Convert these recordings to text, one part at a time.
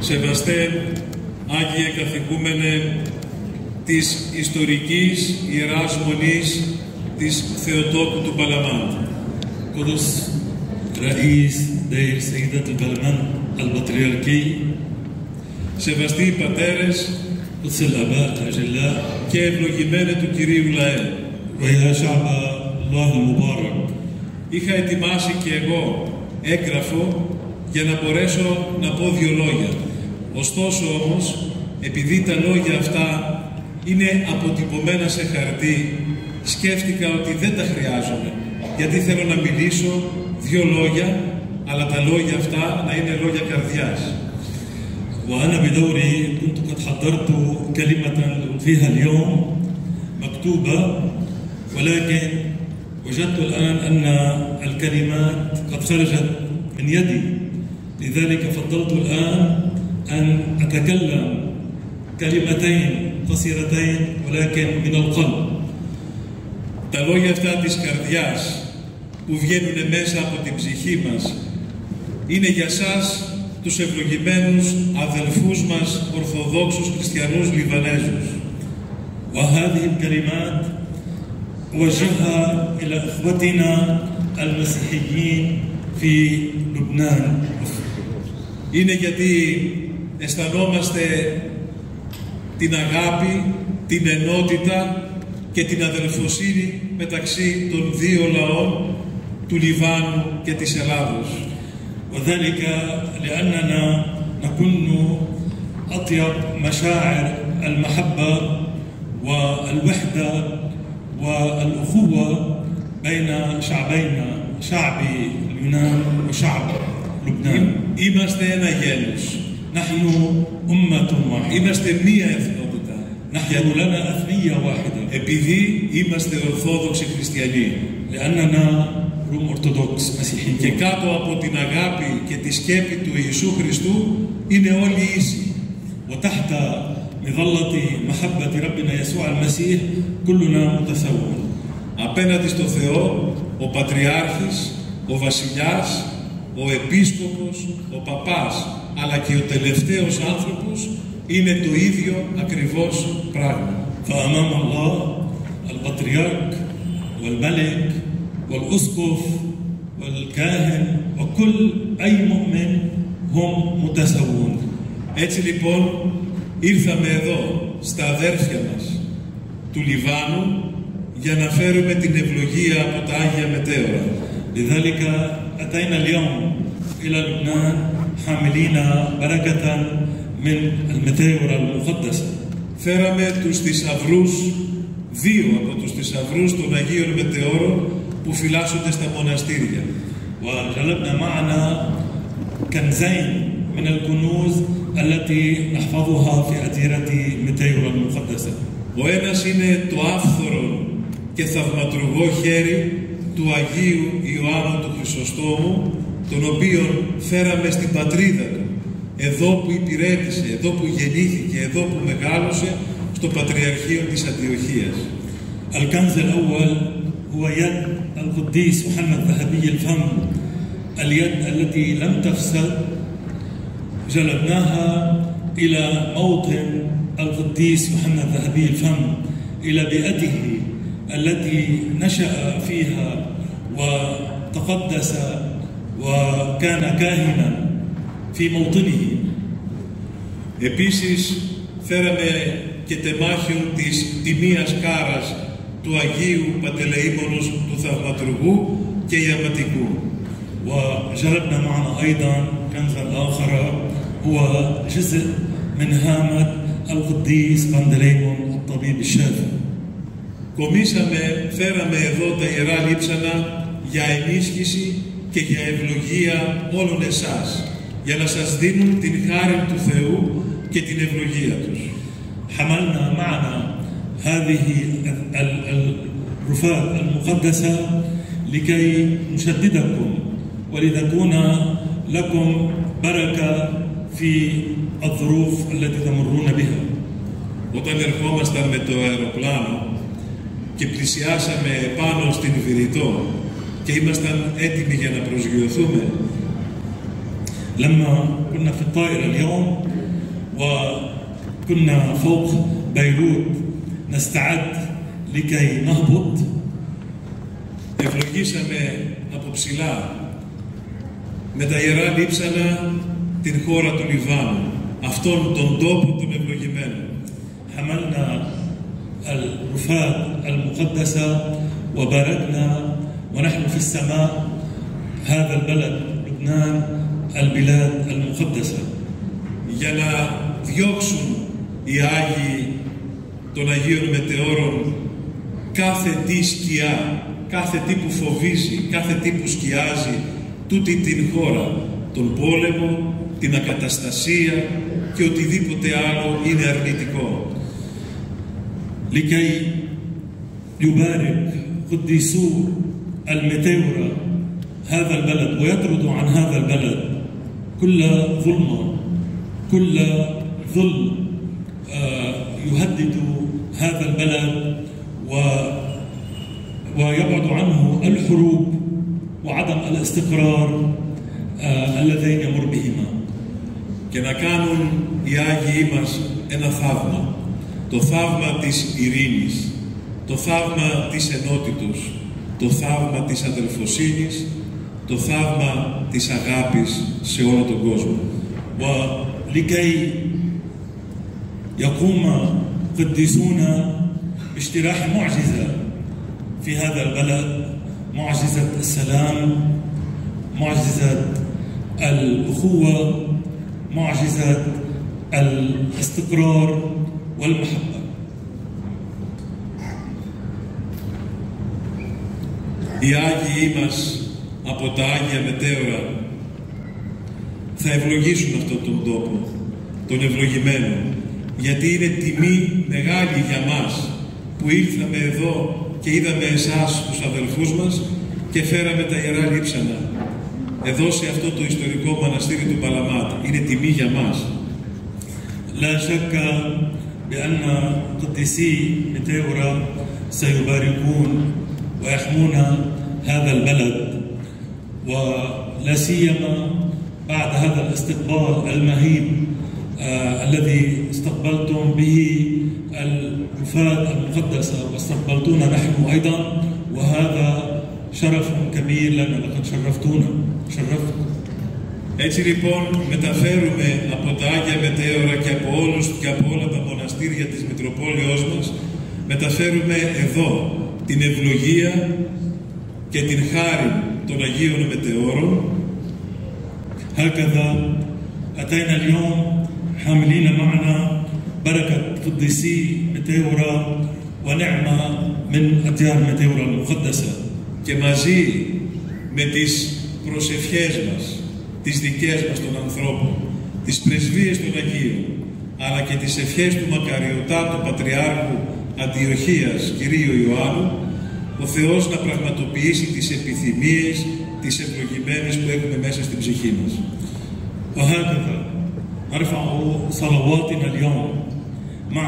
Σεβαστέ Άγιε Καθηγούμενε της ιστορικής Ιεράς Μονής της Θεοτόκου του Παλαμάντ. قدس رئيس دير سيدة البلمند البطريركي. Σεβαστοί πατέρες قدس الآباء الأجلاء και ευλογημένε του Κυρίου λαέ. ويا شعب الله المبارك. Είχα ετοιμάσει και εγώ έγγραφο για να μπορέσω να πω δύο λόγια. Ωστόσο όμως, επειδή τα λόγια αυτά είναι αποτυπωμένα σε χαρτί, σκέφτηκα ότι δεν τα χρειάζομαι, γιατί θέλω να μιλήσω δύο λόγια, αλλά τα λόγια αυτά να είναι λόγια καρδιάς. وأنا بدوري كنت قد حضرت كلمة فيها اليوم مكتوبة، ولكن وجدت الآن أن الكلمات قد خرجت من يدي، لذلك فضلت الآن أن أتكلم كلمتين قصيرتين ولكن من القلب. Τα λόγια αυτά της καρδιάς που βγαίνουν μέσα από την ψυχή μας είναι για σας τους ευλογημένους αδελφούς μας Ορθοδόξους Χριστιανούς Λιβανέζους. وهذه الكلمات أوجهها إلى إخوتنا المسيحيين في لبنان. Είναι γιατί αισθανόμαστε την αγάπη, την ενότητα και την αδελφοσύνη μεταξύ των δύο λαών του Λιβάνου και της Ελλάδος. وذلك لأننا نكون أطيب مشاعر المحبة والوحدة والأخوة بين شعبينا، شعب اليونان وشعب لبنان. Είμαστε ένα γένος. نحن أمة واحدة. Είμαστε μία εθνότητα. نحن لنا أثنية واحدة. Επειδή είμαστε Ορθόδοξοι Χριστιανοί. لأننا روم أرثوذكس مسيحيين. Και κάτω από την αγάπη και τη σκέπη του Ιησού Χριστού είναι όλοι ίσοι. وتحت مظلة محبة ربنا يسوع المسيح كلنا متساوون. Απέναντι στο Θεό, ο Πατριάρχης, ο Βασιλιάς, ο Επίσκοπος, ο Παπάς, αλλά και ο τελευταίος άνθρωπος είναι το ίδιο ακριβώς πράγμα. فأمام الله البطريرك والملك والأسقف والكاهن وكل أي مؤمن هم متساوون. Έτσι λοιπόν ήρθαμε εδώ στα αδέρφια μας του Λιβάνου για να φέρουμε την ευλογία από τα Άγια Μετέωρα. لذلك أتينا اليوم إلى لبنان حاملين بركة من المتاورة المقدسة. Φέραμε τους θησαυρούς, δύο από τους θησαυρούς των Αγίων Μετεώρων που φυλάσσονται στα μοναστήρια. وجلبنا معنا كنزين من الكنوز التي نحفظها في أديرة متاورة المقدسة. Ο ένας είναι το άφθορο και θαυματουργό χέρι του Αγίου Ιωάννου του Χρυσοστόμου, τον οποίον φέραμε στην πατρίδα του, εδώ που υπηρέτησε, εδώ που γεννήθηκε, εδώ που μεγάλωσε, στο Πατριαρχείο της Αντιοχίας. الكنز الأول هو يد القديس يوحنا الذهبي الفم، اليد التي لم تفسد. جلبناها إلى موطن القديس يوحنا الذهبي الفم، إلى بيئته التي نشأ فيها وتقدس وكان كاهنا في موطنه. Επίσης φέραμε και τεμάχιο της τιμίας κάρας του Αγίου Παντελεήμονος του Θαυματουργού και Ιαματικού. وجلبنا معنا أيضا كنزا آخر هو جزء من هامة القديس بندليمون الطبيب الشافي. Φέραμε εδώ τα Ιερά Λείψανα για ενίσχυση και για ευλογία όλων εσάς, για να σας δίνουν την χάρη του Θεού και την ευλογία τους. حملنا معنا هذه الرفات المقدسة لكي نشددكم ولتكون لكم بركة في الظروف التي تمرون بها. Όταν ερχόμασταν με το αεροπλάνο και πλησιάσαμε πάνω στην Βηρητό και ήμασταν έτοιμοι για να προσγειωθούμε, لما كنا في الطائرة اليوم وكنا فوق بيروت نستعد لكي نهبط. Ευλογήσαμε από ψηλά με τα Ιερά Λείψανα την χώρα του Λιβάνου, αυτόν τον τόπο των ευλογημένων. حملنا الرفات المقدسة وباركنا ونحن في السماء هذا البلد لبنان البلاد المقدسة. Για να διώξουν οι Άγιοι των Αγίων Μετεώρων κάθε τι σκιά, κάθε τι που φοβίζει, κάθε τι που σκιάζει τούτη την χώρα, τον πόλεμο, την ακαταστασία και οτιδήποτε άλλο είναι αρνητικό. لكي يبارك قديسو المتاورة هذا البلد ويطردوا عن هذا البلد كل ظلمة، كل ظلم يهدد هذا البلد ويبعد عنه الحروب وعدم الاستقرار اللذين يمر بهما. Και να κάνουν οι Άγιοι μας ένα θαύμα, το θαύμα της ειρήνης, το θαύμα της ενότητος, το θαύμα της αδελφοσύνης, το θαύμα της αγάπης σε όλο τον κόσμο. ولكي يقوم قديسونا باجتراح معجزة في هذا البلد، معجزة السلام، معجزة الأخوة، معجزة الاستقرار والمحبة. Οι Άγιοι μας από τα Άγια Μετέωρα θα ευλογήσουν αυτόν τον τόπο, τον ευλογημένο, γιατί είναι τιμή μεγάλη για μας που ήρθαμε εδώ και είδαμε εσάς τους αδελφούς μας και φέραμε τα Ιερά Λείψανα εδώ σε αυτό το ιστορικό μοναστήρι του Παλαμάτ. Είναι τιμή για μας. لا شك بأن قديسي متاورة سيباركون ويحمون هذا البلد، ولا سيما بعد هذا الاستقبال المهيب الذي استقبلتم به الوفاة المقدسة واستقبلتونا نحن أيضا، وهذا شرف كبير لنا، لقد شرفتونا. شرفتكم. Έτσι λοιπόν μεταφέρουμε από τα Άγια Μετέωρα και από όλα τα μοναστήρια της Μητροπόλεως μας, μεταφέρουμε εδώ την ευλογία και την χάρη των Αγίων Μετεώρων. هكذا أتينا اليوم حاملين معنا بركة قديسي متاورة ونعمة من أديار متاورة المقدسة. Και μαζί με τις προσευχές μας, τις δικές μας των ανθρώπων, τις πρεσβείες των Αγίων, αλλά και τις ευχές του Μακαριωτάτου Πατριάρχου Αντιοχίας Κυρίου Ιωάννου, ο Θεός να πραγματοποιήσει τις επιθυμίες, τις ευλογημένες που έχουμε μέσα στην ψυχή μας. وهكذا نرفع صلواتنا اليوم مع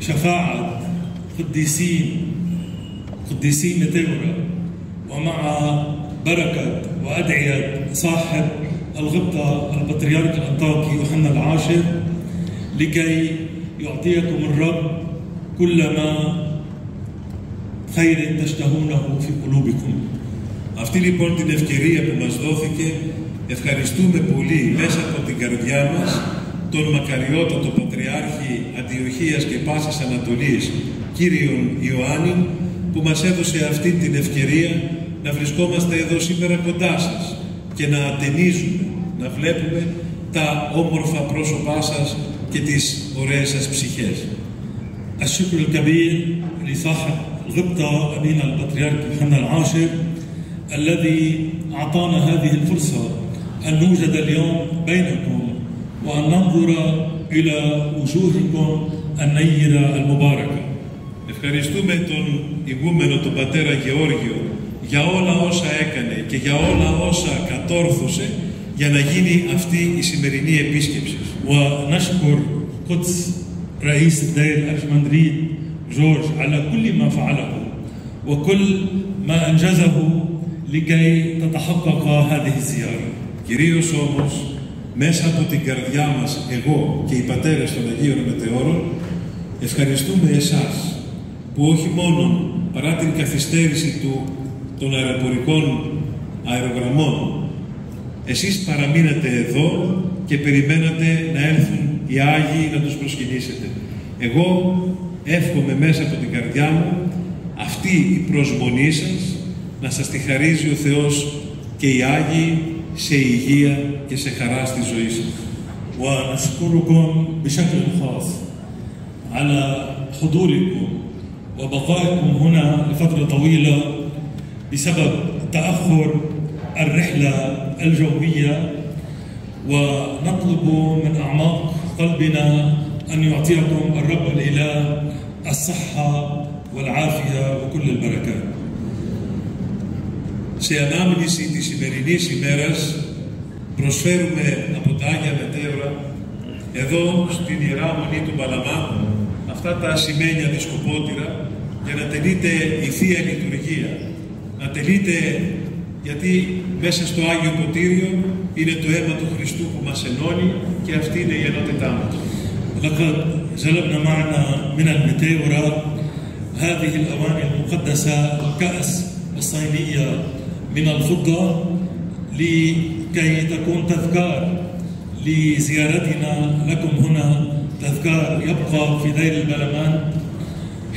شفاعة قديسي متاورة ومع بركة وأدعية صاحب الغبطة البطريرك الأنطاكي يوحنا العاشر لكي يعطيكم الرب كل ما خير تشتهونه في قلوبكم. Αυτή λοιπόν την ευκαιρία που μας δόθηκε, ευχαριστούμε πολύ μέσα από την καρδιά μας τον Μακαριότατο Πατριάρχη Αντιοχίας και Πάσης Ανατολής, Κύριον Ιωάννη, που μας έδωσε αυτή την ευκαιρία να βρισκόμαστε εδώ σήμερα κοντά σας και να ατενίζουμε, να βλέπουμε τα όμορφα πρόσωπά σας και τις ωραίες σας ψυχές. الشكر الكبير لصاحب الغبطة أبينا البطريرك يوحنا العاشر الذي أعطانا هذه الفرصة أن نوجد اليوم بينكم وأن ننظر إلى وجوهكم النيرة المباركة. Ευχαριστούμε τον ηγούμενο, τον πατέρα Γεώργιο, για όλα όσα έκανε και για όλα όσα κατόρθωσε για να γίνει αυτή η σημερινή επίσκεψη. ونشكر قدس رئيس الدير الأرشمندريت جورج على كل ما فعله وكل ما أنجزه لكي تتحقق هذه الزيارة. Κυρίως όμως, μέσα από την καρδιά μας, εγώ και οι πατέρες των Αγίων Μετεώρων, ευχαριστούμε εσάς, που όχι μόνο παρά την καθυστέρηση των αεροπορικών αερογραμμών, εσείς παραμείνατε εδώ και περιμένατε να έρθουν οι Άγιοι να τους προσκυνήσετε. Εγώ εύχομαι μέσα από την καρδιά μου αυτή η προσμονή σας να σας τη χαρίζει ο Θεός και οι Άγιοι σε υγεία και σε χαρά στη ζωή σας. ونشكركم بشكل خاص على حضوركم وبقائكم هنا لفترة طويلة بسبب تأخر الرحلة الجوية، ونطلب من أعماق قلبنا أن يعطيكم الرب الإله الصحة والعافية وكل البركات. Σε ανάμνηση της σημερινής ημέρας προσφέρουμε από τα Άγια Μετέωρα εδώ στην Ιερά Μονή του Παλαμά αυτά τα ασημένια δισκοπότηρα για να τελείται η Θεία Λειτουργία. Να τελείται γιατί μέσα στο Άγιο Ποτήριο είναι το αίμα του Χριστού που μας ενώνει και αυτή είναι η ενότητά μας. لقد جلبنا معنا من المتاورة هذه الأواني المقدسة الكأس الصينية من الفضة لكي تكون تذكار لزيارتنا لكم هنا، تذكار يبقى في دير البلمان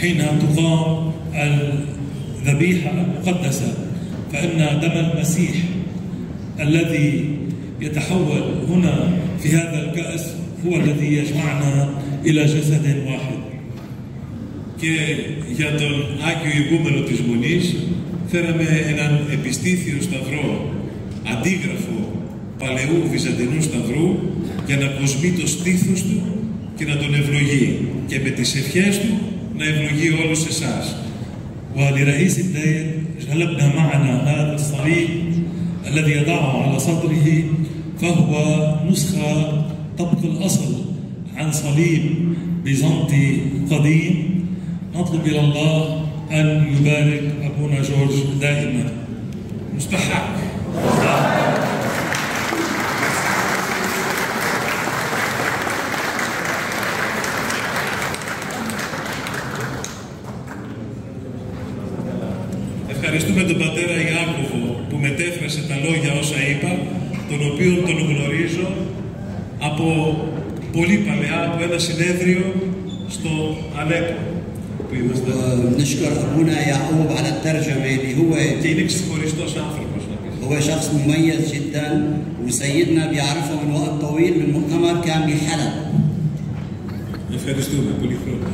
حين تقام الذبيحة المقدسة، فإن دم المسيح الذي يتحول هنا في هذا الكأس هو الذي يجمعنا إلى جسد واحد. Και για τον Άγιο Ηγούμενο της Μονής φέραμε έναν επιστήθιο σταυρό, αντίγραφο παλαιού βυζαντινού σταυρού, για να κοσμεί το στήθος του και να τον ευλογεί και με τις ευχές του να ευλογεί όλους εσάς. ولرئيس الدير جلبنا معنا هذا الصليب الذي يضعه على صدره، فهو نسخة طبق الأصل عن صليب بيزنطي قديم. نطلب إلى الله أن يبارك أبونا جورج دائما. مستحق. Ευχαριστούμε τον πατέρα Ιάκωβο που μετέφρασε τα λόγια όσα είπα, τον οποίο τον γνωρίζω από πολύ παλαιά, από ένα συνέδριο στο Αλέπο που είμαστε. نشكر أبونا يعقوب على الترجمة اللي هو Και είναι ξεχωριστός άνθρωπος. هو شخص مميز جدا، وسيدنا بيعرفه من وقت طويل من مؤتمر كان بحلب. Ευχαριστούμε πολύ χρόνο.